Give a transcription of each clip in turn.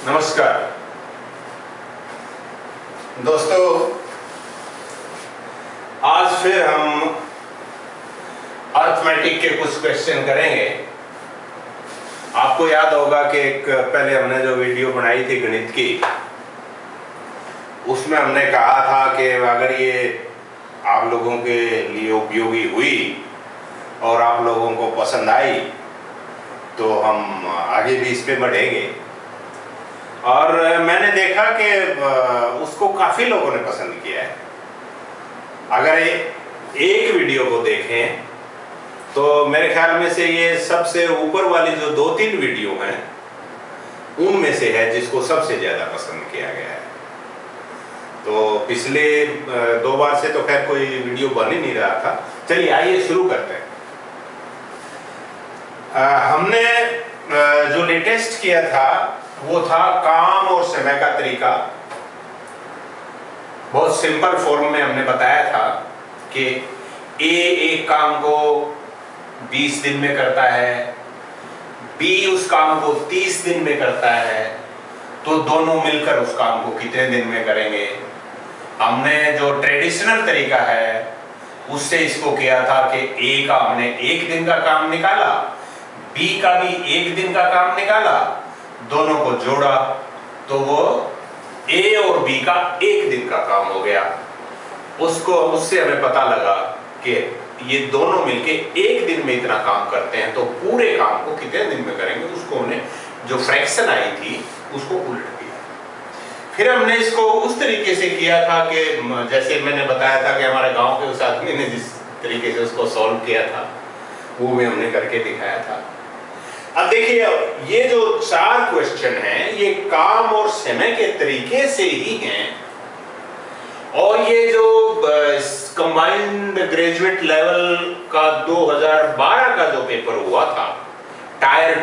नमस्कार दोस्तों, आज फिर हम अर्थमेटिक के कुछ क्वेश्चन करेंगे। आपको याद होगा कि एक पहले हमने जो वीडियो बनाई थी गणित की, उसमें हमने कहा था कि अगर ये आप लोगों के लिए उपयोगी हुई और आप लोगों को पसंद आई तो हम आगे भी इस पे बढ़ेंगे। और मैंने देखा कि उसको काफ़ी लोगों ने पसंद किया है। अगर एक वीडियो को देखें तो मेरे ख्याल में से ये सबसे ऊपर वाली जो 2-3 वीडियो हैं उनमें से है जिसको सबसे ज़्यादा पसंद किया गया है। तो पिछले 2 बार से तो खैर कोई वीडियो बन ही नहीं रहा था। चलिए आइए शुरू करते हैं। हमने जो लेटेस्ट किया था वो था काम और समय का तरीका। बहुत सिंपल फॉर्म में हमने बताया था कि ए एक काम को 20 दिन में करता है, बी उस काम को 30 दिन में करता है, तो दोनों मिलकर उस काम को कितने दिन में करेंगे। हमने जो ट्रेडिशनल तरीका है उससे इसको किया था कि ए का हमने 1 दिन का काम निकाला, बी का भी 1 दिन का काम निकाला, दोनों को जोड़ा तो वो ए और बी का 1 दिन का काम हो गया। उससे हमें पता लगा कि ये दोनों मिलके 1 दिन में इतना काम करते हैं, तो पूरे काम को कितने दिन में करेंगे। उसको हमने जो फ्रैक्शन आई थी उसको उल्ट दिया। फिर हमने इसको उस तरीके से किया था कि जैसे मैंने बताया था कि हमारे गांव के उस आदमी ने जिस तरीके से उसको सॉल्व किया था वो भी हमने करके दिखाया था। अब देखिए, ये जो 4 क्वेश्चन हैं ये काम और समय के तरीके से ही हैं। और ये जो कंबाइंड ग्रेजुएट लेवल का 2012 का जो पेपर हुआ था टायर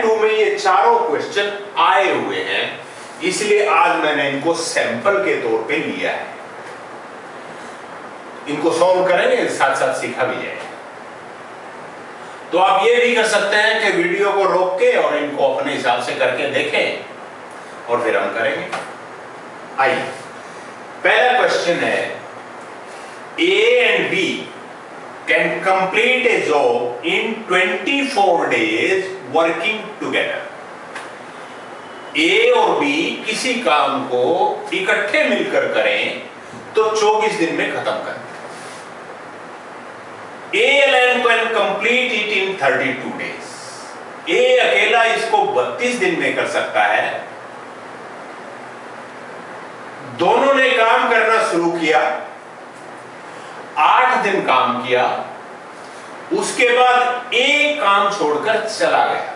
2 में ये चारों क्वेश्चन आए हुए हैं, इसलिए आज मैंने इनको सैंपल के तौर पे लिया है। इनको सॉल्व करेंगे, साथ साथ सीखा भी जाएगा। तो आप ये भी कर सकते हैं कि वीडियो को रोक के और इनको अपने हिसाब से करके देखें और फिर हम करेंगे। आइए, पहला क्वेश्चन है, A and B can complete a job in 24 days working together. A और बी किसी काम को इकट्ठे मिलकर करें तो 24 दिन में खत्म करें। A alone can complete it in 32 days. A अकेला इसको 32 दिन में कर सकता है। दोनों ने काम करना शुरू किया, 8 दिन काम किया, उसके बाद एक काम छोड़कर चला गया।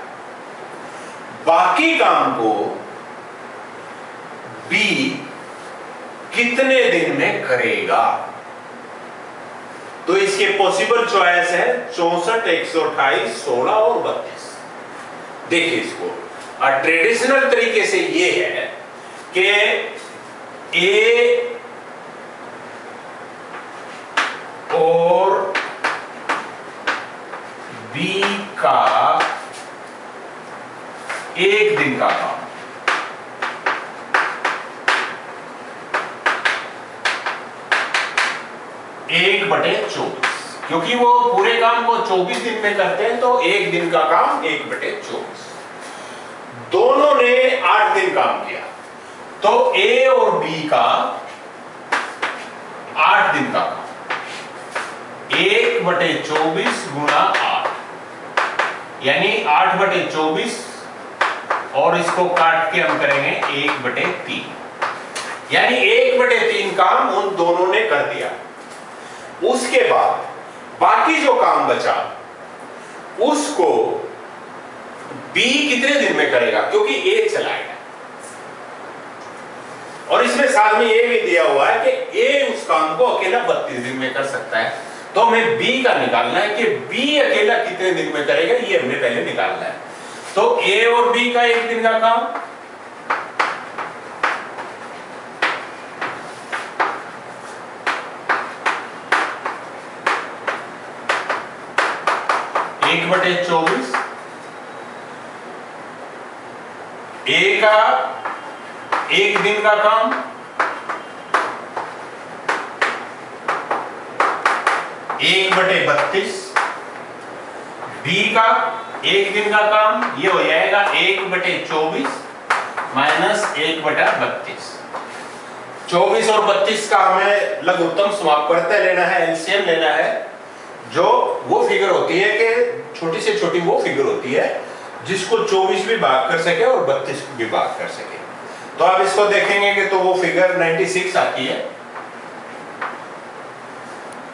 बाकी काम को B कितने दिन में करेगा। तो इसके पॉसिबल चॉइस है 64, 128, 16 और 32। देखिए, इसको ट्रेडिशनल तरीके से ये है कि ए और बी का 1 दिन का काम, एक बटे 24, क्योंकि वो पूरे काम को 24 दिन में करते हैं तो 1 दिन का काम 1 बटे 24। दोनों ने 8 दिन काम किया तो ए और बी का 8 दिन का काम 1 बटे 24 गुणा 8, यानी 8 बटे 24, और इसको काट के हम करेंगे 1 बटे 3, यानी 1 बटे 3 काम उन दोनों ने कर दिया। उसके बाद बाकी जो काम बचा उसको बी कितने दिन में करेगा, क्योंकि ए चलाएगा। और इसमें साथ में ये भी दिया हुआ है कि ए उस काम को अकेला 32 दिन में कर सकता है। तो हमें बी का निकालना है कि बी अकेला कितने दिन में करेगा, ये हमें पहले निकालना है। तो ए और बी का 1 दिन का काम, एक बटे 24 ए का एक दिन का काम, एक बटे 32, बी का एक दिन का काम ये हो जाएगा 1/24 माइनस 1/32। 24 और 32 का हमें लघुत्तम समापवर्त्य लेना है, एलसीएम लेना है, जो वो फिगर होती है कि छोटी से छोटी वो फिगर होती है जिसको 24 भी भाग कर सके और 32 भी भाग कर सके। तो आप इसको देखेंगे कि तो वो फिगर 96 आती है।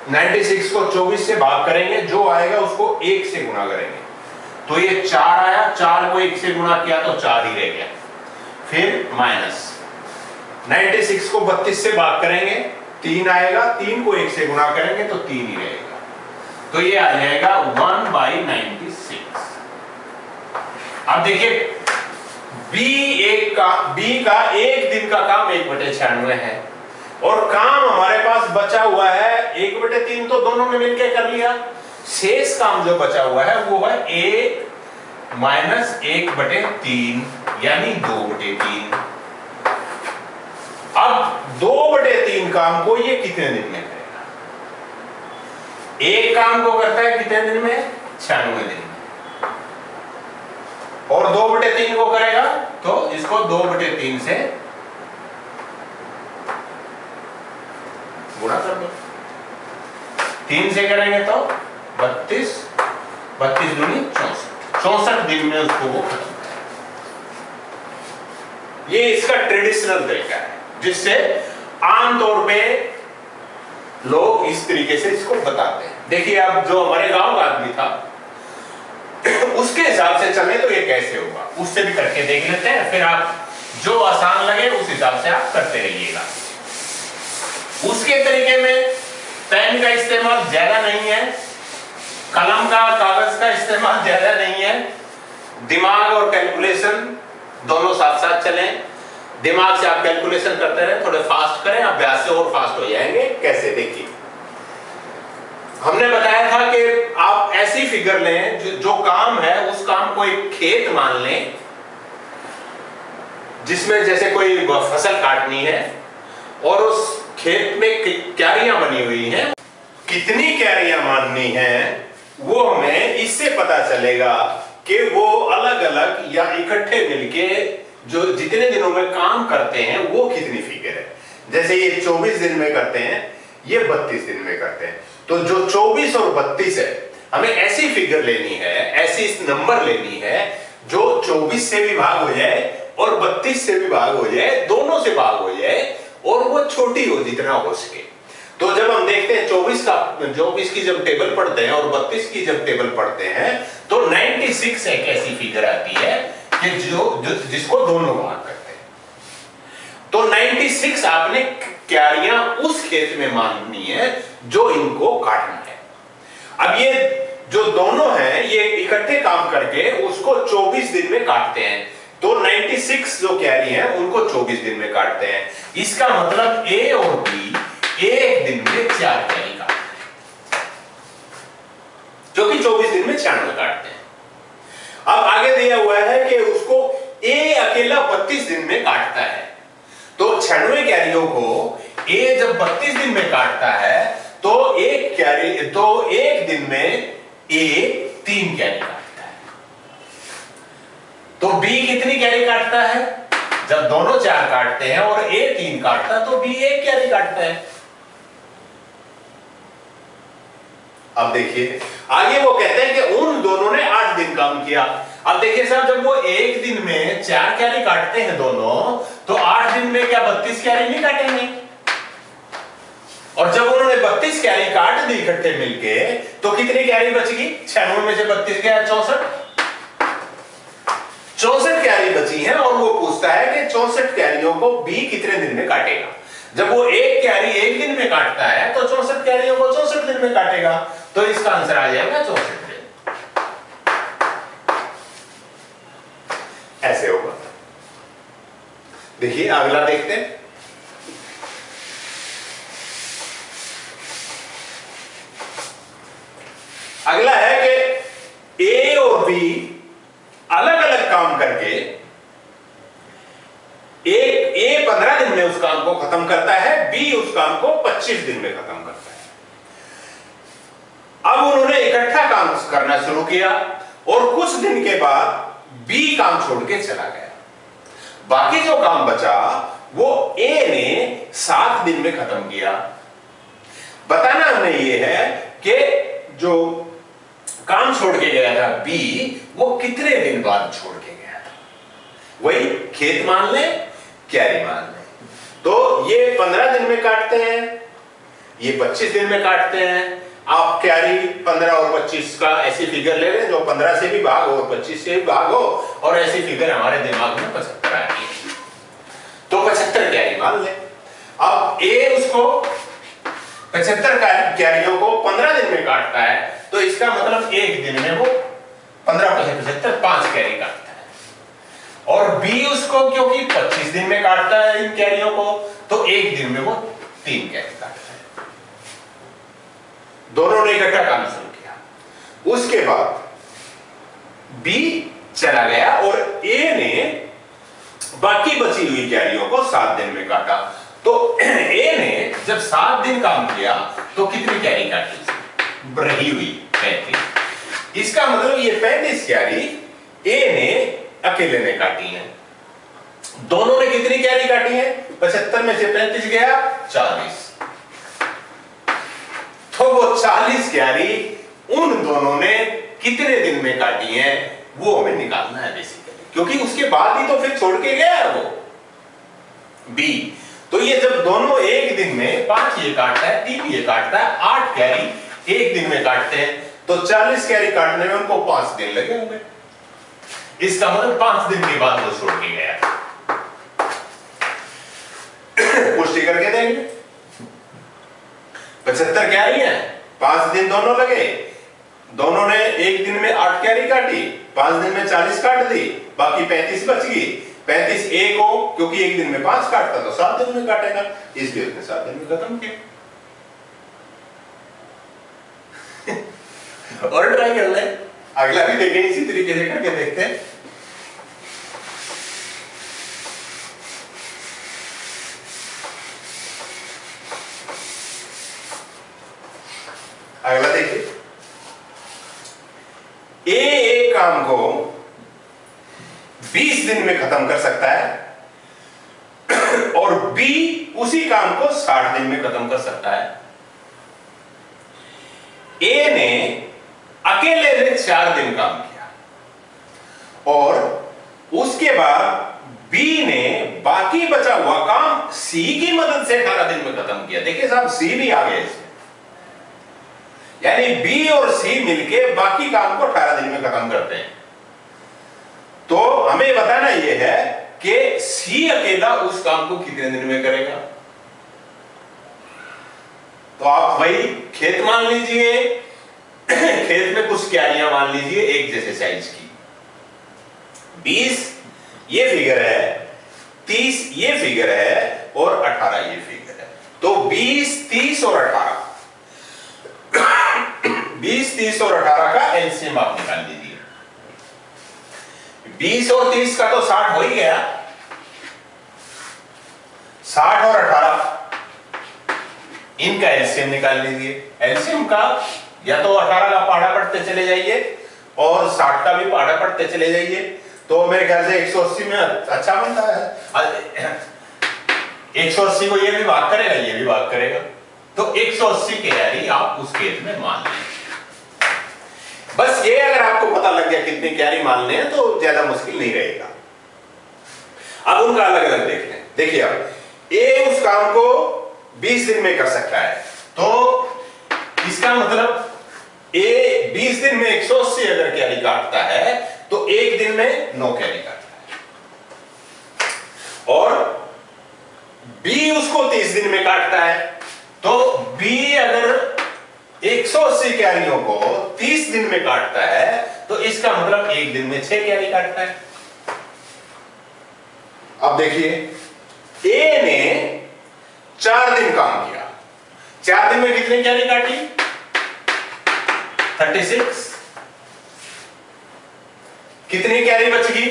96 को 24 से भाग करेंगे, जो आएगा उसको 1 से गुणा करेंगे, तो ये 4 आया, 4 को 1 से गुणा किया तो 4 ही रह गया, फिर माइनस 96 को 32 से भाग करेंगे 3 आएगा, 3 को 1 से गुणा करेंगे तो 3 ही रहेगा, तो ये आ जाएगा 1/96। अब देखिए बी का एक दिन का काम 1/96 है और काम हमारे पास बचा हुआ है 1/3, तो दोनों ने मिलकर कर लिया। शेष काम जो बचा हुआ है वो है 1 माइनस 1/3 यानी 2/3। अब 2/3 काम को ये कितने दिन में करेगा? एक काम को करता है कितने दिन में? 96 दिन में। और 2/3 को करेगा तो इसको 2/3 से गुणा कर दो, 3 से करेंगे तो 32, 32 दूनी 64 दिन में उसको वो खत्म करेगा। ये इसका ट्रेडिशनल तरीका है जिससे आमतौर पे लोग इस तरीके से इसको बताते हैं। देखिए अब जो हमारे गांव का आदमी था उसके हिसाब से चले तो ये कैसे होगा, उससे भी करके देख लेते हैं, फिर आप जो आसान लगे उस हिसाब से आप करते रहिएगा। उसके तरीके में पेन का इस्तेमाल ज्यादा नहीं है, कलम का कागज का इस्तेमाल ज्यादा नहीं है, दिमाग और कैलकुलेशन दोनों साथ साथ चलें। दिमाग से आप कैलकुलेशन करते रहे, थोड़े फास्ट करें, अभ्यास से और फास्ट हो जाएंगे। कैसे? देखिए हमने बताया था कि आप ऐसी फिगर लें जो काम है उस काम को एक खेत मान लें जिसमें जैसे कोई फसल काटनी है और उस खेत में क्यारियां बनी हुई हैं, कितनी क्यारियां माननी हैं वो हमें इससे पता चलेगा कि वो अलग अलग या इकट्ठे मिलके जो जितने दिनों में काम करते हैं वो कितनी फिगर है। जैसे ये 24 दिन में करते हैं, ये 32 दिन में करते हैं, तो जो 24 और 32 है हमें ऐसी फिगर लेनी है, ऐसी नंबर लेनी है जो 24 से भी भाग हो जाए और 32 से भी भाग हो जाए, दोनों से भाग हो जाए और वो छोटी हो जितना हो सके। तो जब हम देखते हैं 24 की जब टेबल पढ़ते हैं और 32 की जब टेबल पढ़ते हैं तो 96 एक ऐसी फिगर आती है कि जिसको दोनों भाग करते हैं। तो 96 आपने क्यारियां उस खेत में माननी है जो इनको काटना है। अब ये जो दोनों हैं ये इकट्ठे काम करके उसको 24 दिन में काटते हैं, तो 96 जो क्यारी हैं उनको 24 दिन में काटते हैं। इसका मतलब ए और बी एक दिन में 4 क्यारी काटते हैं, जो कि 24 दिन में 96 काटते हैं। अब आगे दिया हुआ है कि उसको ए अकेला 32 दिन में काटता है, तो 96 क्यारियों को ए जब 32 दिन में काटता है तो एक दिन में ए 3 क्यारी काटता है। तो बी कितनी क्यारी काटता है? जब दोनों 4 काटते हैं और ए 3 काटता है तो बी 1 क्यारी काटता है। अब देखिए आगे वो कहते हैं कि उन दोनों ने 8 दिन काम किया। अब देखिए साहब, जब वो एक दिन में 4 क्यारी काटते हैं दोनों, तो 8 दिन में क्या 32 क्यारी नहीं काटेंगे? और जब उन्होंने 32 क्यारी काट दी इकट्ठे मिलके, तो कितनी क्यारी बच गई? 96 में से 32 गया 64 क्यारी बची है। और वो पूछता है कि 64 क्यारियों को बी कितने दिन में काटेगा। जब वो एक क्यारी एक दिन में काटता है तो 64 क्यारियों को 64 दिन में काटेगा, तो इसका आंसर आ जाएगा 64 दिन। ऐसे होगा। देखिए अगला देखते हैं। अगला है कि ए और बी अलग अलग काम करके को खत्म करता है, बी उस काम को 25 दिन में खत्म करता है। अब उन्होंने इकट्ठा काम करना शुरू किया और कुछ दिन के बाद बी काम छोड़ के चला गया। बाकी जो काम बचा वो ए ने 7 दिन में खत्म किया। बताना हमें यह है कि जो काम छोड़ के गया था बी, वो कितने दिन बाद छोड़ के गया था। वही खेत मान ले, क्यारी मान ले। तो ये 15 दिन में काटते हैं, ये 25 दिन में काटते हैं। आप क्यारी 15 और 25 का ऐसी फिगर ले लें जो 15 से भी भाग हो और 25 से भी भाग हो, और ऐसी फिगर हमारे दिमाग में 75 आएगी, तो 75 क्यारी मान ले। अब ए उसको 75 क्यारियों को 15 दिन में काटता है, तो इसका मतलब एक दिन में वो 15 + 75 5 क्यारी काटता है। और बी उसको क्योंकि 25 दिन में काटता है इन क्यारियों को, तो एक दिन में वो 3 क्यारी काटता है। दोनों ने इकट्ठा काम शुरू किया। उसके बाद बी चला गया और ए ने बाकी बची हुई क्यारियों को 7 दिन में काटा। तो ए ने जब 7 दिन काम किया तो कितनी क्यारी काटी? रही हुई 35। इसका मतलब ये 35 क्यारी ए ने अकेले ने काटी है। दोनों ने कितनी क्यारी काटी है? 75 में से 35 गया 40। तो वो 40 क्यारी उन दोनों ने कितने दिन में काटी है वो हमें निकालना है बेसिकली, क्योंकि उसके बाद ही तो फिर छोड़ के गया है वो बी। तो ये जब दोनों एक दिन में 5 ये काटता है, 3 ये काटता है, 8 कैरी एक दिन में काटते हैं, तो 40 कैरी काटने में उनको 5 दिन लगे होंगे। इसका मतलब 5 दिन के बाद वो छोड़ के गया। पुष्टि करके देंगे। 75 कैरी है, 5 दिन दोनों लगे, दोनों ने एक दिन में 8 कैरी काटी, 5 दिन में 40 काट दी, बाकी 35 बच गई। 35 ए को क्योंकि एक दिन में 5 काटता तो 7 दिन में काटेगा, इसलिए उसने 7 दिन में खत्म किया। और ट्राई कर ले, अगला भी देखें, इसी तरीके से करके देखते हैं। अगला देखिए, ए एक काम को 20 दिन में खत्म कर सकता है और बी उसी काम को 60 दिन में खत्म कर सकता है। ए ने अकेले ने 4 दिन काम किया और उसके बाद बी ने बाकी बचा हुआ काम सी की मदद से 18 दिन में खत्म किया। देखिए साहब, सी भी आ गया इसमें, यानी बी और सी मिलके बाकी काम को 18 दिन में खत्म करते हैं। तो हमें बताना यह है कि सी अकेला उस काम को कितने दिन में करेगा। तो आप वही खेत मान लीजिए, खेत में कुछ क्यारियां मान लीजिए एक जैसे साइज की। 20 ये फिगर है, 30 ये फिगर है और 18 ये फिगर है। तो 20, 30 और 18, 20, 30 और 18 का एलसीएम आप निकाल लीजिए। 20 और 30 का तो 60 हो ही गया, 60 और 18 इनका एलसीएम निकाल लीजिए। एलसीएम का या तो 18 का पहाड़ा पढ़ते चले जाइए और 60 का भी पहाड़ा पढ़ते चले जाइए, तो मेरे ख्याल से 180 में अच्छा बनता है। 180 को ये भी भाग करेगा, ये भी भाग करेगा, तो 180 क्यारी आप उस खेत में मान लें। बस ये अगर आपको पता लग गया कितनी क्यारी मानने हैं तो ज्यादा मुश्किल नहीं रहेगा। अब उनका अलग अलग देख लें। देखिए, अब ए उस काम को 20 दिन में कर सकता है, तो इसका मतलब ए 20 दिन में 180 अगर कैरी काटता है तो एक दिन में 9 कैरी काटता है। और बी उसको 30 दिन में काटता है, तो बी अगर 180 कैरियों को 30 दिन में काटता है तो इसका मतलब एक दिन में 6 कैरी काटता है। अब देखिए, ए ने 4 दिन काम किया, 4 दिन में कितनी कैरी काटी? 36। कितनी कैरी बच गई?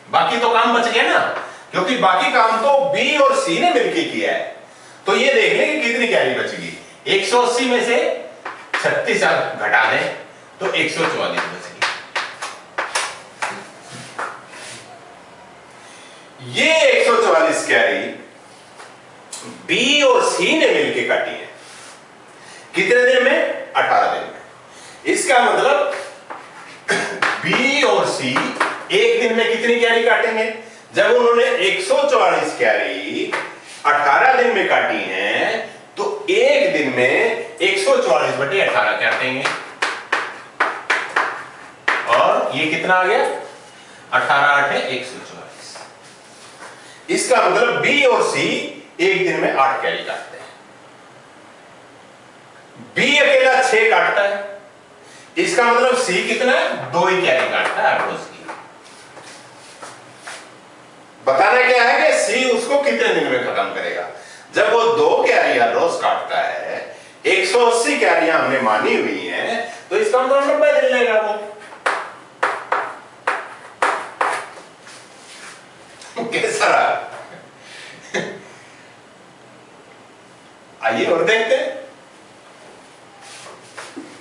बाकी तो काम बच गया ना, क्योंकि बाकी काम तो बी और सी ने मिलकर किया है। तो ये देख लें कि कितनी कैरी बचेगी। 180 में से 36 घटा दें तो 144 बचेगी। ये 144 कैरी बी और सी ने मिलकर काटी है। कितने दिन में? 18 दिन में। इसका मतलब बी और सी एक दिन में कितनी कैरी काटेंगे? जब उन्होंने 144 कैरी 18 दिन में काटी हैं तो एक दिन में 144/18 काटेंगे। और ये कितना आ गया? 18 8 144। इसका मतलब बी और सी एक दिन में 8 कैरी काटते हैं। बी अकेला 6 काटता है। इसका मतलब सी कितना है? 2 ही कैरी काटता है हर रोज की। बताना क्या है कि सी उसको कितने दिन में खत्म करेगा। जब वो 2 कैरी हर रोज काटता है, 180 कैरियां हमने मानी हुई हैं, तो इसका मतलब 90 दिन लेगा वो। कैसा रहा? आइए और देखते हैं।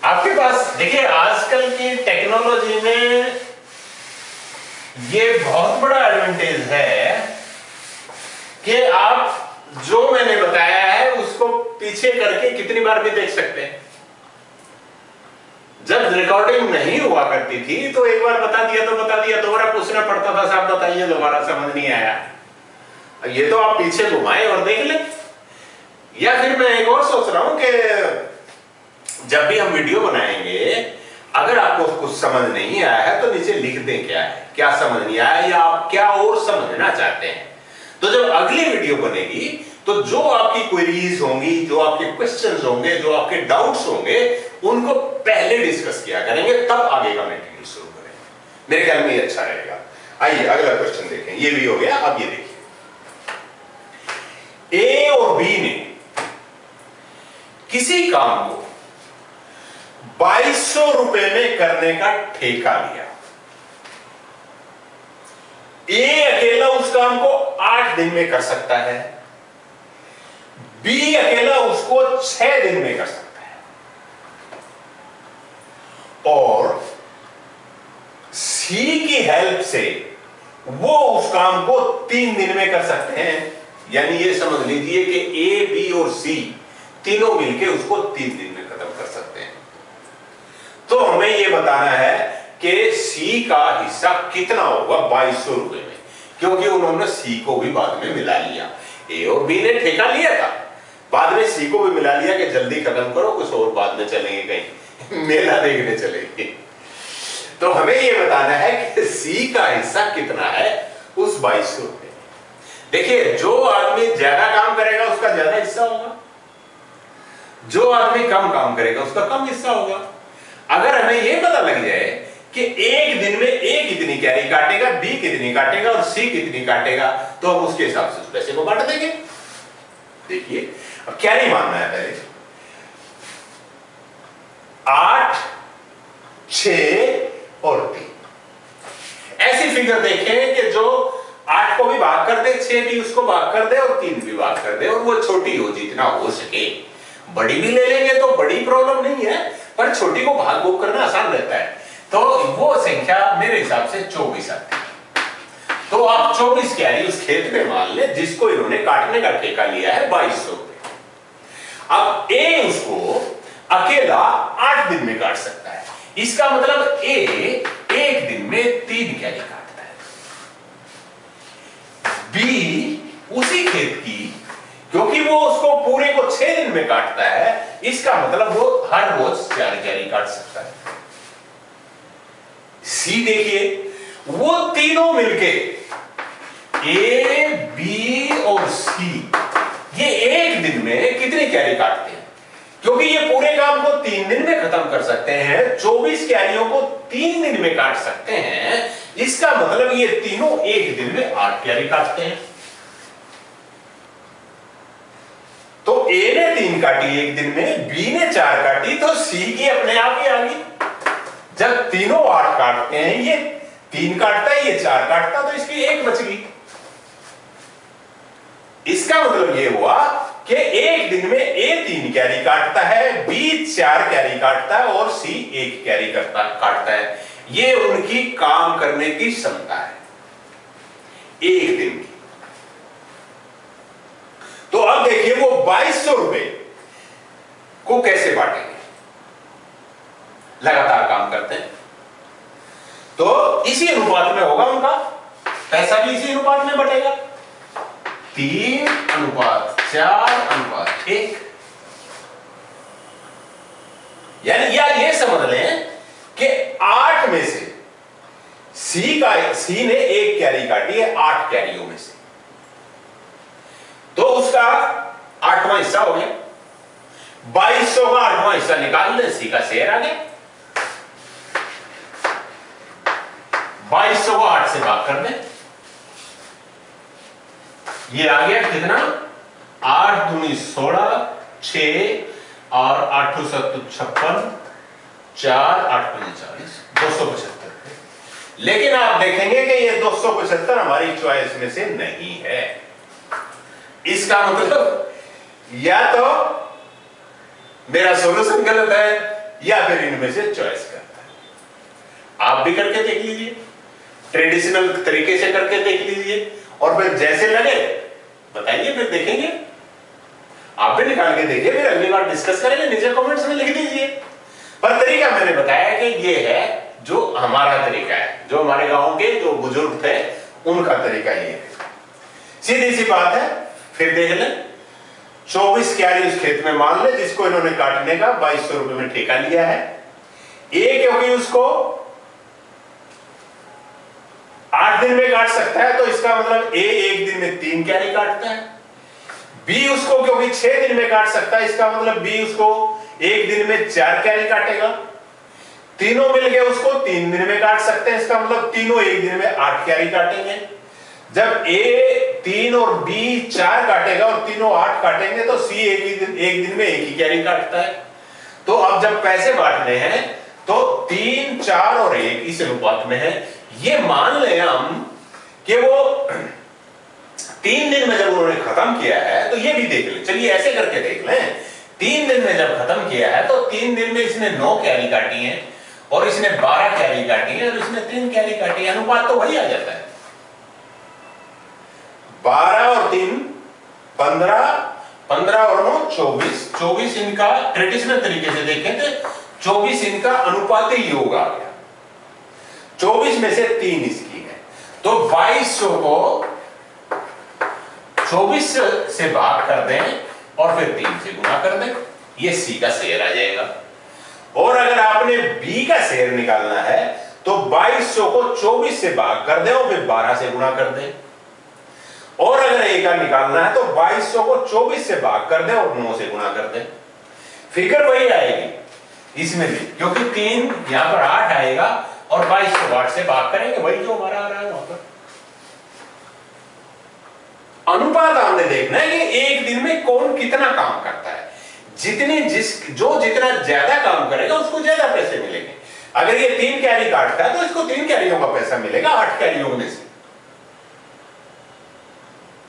आपके पास देखिए, आजकल की टेक्नोलॉजी में ये बहुत बड़ा एडवांटेज है कि आप जो मैंने बताया है उसको पीछे करके कितनी बार भी देख सकते हैं। जब रिकॉर्डिंग नहीं हुआ करती थी तो एक बार बता दिया तो बता दिया, दोबारा पूछना पड़ता था, साहब बताइए, दोबारा समझ नहीं आया। ये तो आप पीछे घुमाएं और देख लें। या फिर मैं एक और सोच रहा हूं कि जब भी हम वीडियो बनाएंगे, अगर आपको कुछ समझ नहीं आया है तो नीचे लिख दें क्या है, क्या समझ नहीं आया या आप क्या और समझना चाहते हैं। तो जब अगली वीडियो बनेगी तो जो आपकी क्वेरीज होंगी, जो आपके क्वेश्चंस होंगे, जो आपके डाउट्स होंगे, उनको पहले डिस्कस किया करेंगे, तब आगे का मटेरियल शुरू करेंगे। मेरे ख्याल में ये अच्छा रहेगा। आइए अगला क्वेश्चन देखें। ये भी हो गया। अब ये देखिए, ए और बी ने किसी काम को 2200 रुपए में करने का ठेका लिया। ए अकेला उस काम को 8 दिन में कर सकता है, बी अकेला उसको 6 दिन में कर सकता है, और सी की हेल्प से वो उस काम को 3 दिन में कर सकते हैं। यानी ये समझ लीजिए कि ए, बी और सी तीनों मिलके उसको 3 दिन में खत्म कर सकते हैं। तो हमें ये बताना है कि सी का हिस्सा कितना होगा 2200 रुपए में, क्योंकि उन्होंने सी को भी बाद में मिला लिया। ए और बी ने ठेका लिया था, बाद में सी को भी मिला लिया कि जल्दी खत्म करो, कुछ और बाद में चलेंगे, कहीं मेला देखने चलेंगे। तो हमें ये बताना है कि सी का हिस्सा कितना है उस 2200 रुपए में। देखिए, जो आदमी ज्यादा काम करेगा उसका ज्यादा हिस्सा होगा, जो आदमी कम काम करेगा उसका कम हिस्सा होगा। अगर हमें यह पता लग जाए कि एक दिन में ए कितनी कैरी काटेगा, बी कितनी काटेगा और सी कितनी काटेगा, तो हम उसके हिसाब से उस पैसे को बांट देंगे। देखिए, अब कैरी मानना है पहले। 8, 6 और 3 ऐसी फिगर देखें कि जो 8 को भी भाग कर दे, 6 भी उसको भाग कर दे और 3 भी भाग कर दे, और वो छोटी हो जितना हो सके। बड़ी भी ले लेंगे तो बड़ी प्रॉब्लम नहीं है, पर छोटी को भाग भूग करना आसान रहता है। तो वो संख्या मेरे हिसाब से 24 आती है। तो आप 24 कैरी उस खेत में मान ले जिसको इन्होंने काटने का ठेका लिया है 2200 रुपए। अब ए उसको अकेला 8 दिन में काट सकता है। इसका मतलब ए एक दिन में 3 कैरी काटता है। बी उसी खेत की, क्योंकि वो उसको पूरे को 6 दिन में काटता है, इसका मतलब वो हर रोज 4 कैरी काट सकता है। सी देखिए, वो तीनों मिलके ए, बी और सी ये एक दिन में कितनी कैरी काटते हैं? क्योंकि ये पूरे काम को 3 दिन में खत्म कर सकते हैं, 24 कैरियों को 3 दिन में काट सकते हैं। इसका मतलब ये तीनों एक दिन में 8 कैरी काटते हैं। तो ए ने 3 काटी एक दिन में, बी ने 4 काटी, तो सी की अपने आप ही आ गई। जब तीनों 8 काटते हैं, ये 3 काटता है, ये 4 काटता, तो इसकी 1 बच गई। इसका मतलब ये हुआ कि एक दिन में ए 3 कैरी काटता है, बी 4 कैरी काटता है और सी 1 कैरी काटता है। ये उनकी काम करने की क्षमता है एक दिन की। तो अब देखिए वो 2200 रुपए को कैसे बांटेंगे, लगातार काम करते हैं तो इसी अनुपात में होगा, उनका पैसा भी इसी अनुपात में बटेगा, 3:4:1। यानी या ये समझ लें कि 8 में से सी ने 1 कैरी काटी है 8 कैरियों में से, तो उसका 8वां हिस्सा हो गया। 2200 का 8वां हिस्सा निकाल ले, सी का शेयर आ गया। 2200 को 8 से भाग कर दें, ये आ गया कितना, 8 दूनी 16, 6 और 8 7 56, 4 8 45, 275। लेकिन आप देखेंगे कि ये 275 हमारी चॉइस में से नहीं है। इसका मतलब या तो मेरा सॉल्यूशन गलत है या फिर इनमें से चॉइस करता है। आप भी करके देख लीजिए, ट्रेडिशनल तरीके से करके देख लीजिए और फिर जैसे लगे बताइए, फिर देखेंगे। आप भी निकाल के देखिए, फिर अगली बार डिस्कस करेंगे, नीचे कमेंट्स में लिख दीजिए। पर तरीका मैंने बताया कि ये है जो हमारा तरीका है, जो हमारे गांव के जो बुजुर्ग थे उनका तरीका ये है। सीधी सी बात है, फिर देख लें। 24 कैरी उस खेत में मान ले जिसको इन्होंने काटने का 2200 रुपए में ठेका लिया है। ए क्योंकि उसको 8 दिन में काट सकता है तो इसका मतलब ए 1 दिन में 3 कैरी काटता है। बी उसको क्योंकि 6 दिन में काट सकता है, इसका मतलब बी उसको 1 दिन में 4 कैरी काटेगा। तीनों मिलके उसको 3 दिन में काट सकते हैं, इसका मतलब तीनों 1 दिन में 8 कैरी काटेंगे। जब ए 3 और बी 4 काटेगा और तीनों 8 काटेंगे तो सी एक दिन में 1 ही कैरी काटता है। तो अब जब पैसे बांटने हैं तो 3, 4 और 1 इस अनुपात में है। ये मान लें हम कि वो 3 दिन में जब उन्होंने खत्म किया है, तो ये भी देख लें, चलिए ऐसे करके देख लें। 3 दिन में जब खत्म किया है तो 3 दिन में इसने 9 कैरी काटी है और इसने 12 कैरी काटी है और इसने 3 कैरी काटी है, अनुपात तो वही आ जाता है। 12 और 3 15, 15 और 9 24, 24 इनका ट्रेडिशनल तरीके से देखें तो 24 इनका अनुपाती योग आ गया। 24 में से 3 इसकी है, तो 2200 को 24 से भाग कर दें और फिर 3 से गुना कर दें, ये सी का शेयर आ जाएगा। और अगर आपने बी का शेयर निकालना है तो 2200 को 24 से भाग कर दें और फिर 12 से गुना कर दें। और अगर ए का निकालना है तो 2200 को 24 से भाग कर दें और 9 से गुना कर दें। फिगर वही आएगी इसमें भी, क्योंकि 3 यहां पर 8 आएगा और 2200 8 से भाग करेंगे, वही जो हमारा आ रहा है वहां पर। अनुपात हमने देखना है कि एक दिन में कौन कितना काम करता है। जितना ज्यादा काम करेगा उसको ज्यादा पैसे मिलेंगे। अगर ये 3 कैरी काटता है तो इसको 3 कैरियों का पैसा मिलेगा 8 कैरियों में से।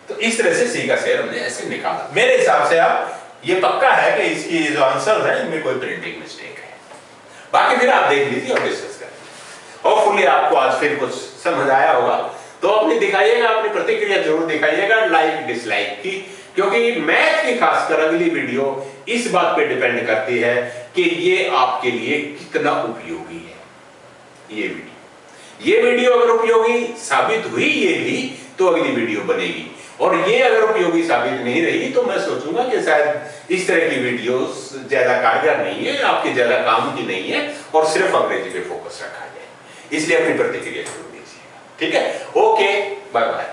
तो इस तरह से सी का शेयर हमने ऐसे निकाला। मेरे हिसाब से आप ये पक्का है कि इसकी जो आंसर है इनमें कोई प्रिंटिंग मिस्टेक है। बाकी फिर आप देख लीजिए और डिस्कस करें। होपफुली आपको आज फिर कुछ समझ आया होगा तो अपनी दिखाइएगा, अपनी प्रतिक्रिया जरूर दिखाइएगा, लाइक डिसलाइक की, क्योंकि मैथ की खासकर अगली वीडियो इस बात पे डिपेंड करती है कि ये आपके लिए कितना उपयोगी है। ये वीडियो अगर उपयोगी साबित हुई ये भी तो अगली वीडियो बनेगी, और ये अगर उपयोगी साबित नहीं रही तो मैं सोचूंगा कि शायद इस तरह की वीडियोस ज्यादा कारगर नहीं है, आपके ज्यादा काम की नहीं है और सिर्फ अंग्रेजी पे फोकस रखा जाए। इसलिए अपनी प्रतिक्रिया जरूर दीजिएगा। ठीक है, ओके, बाय बाय।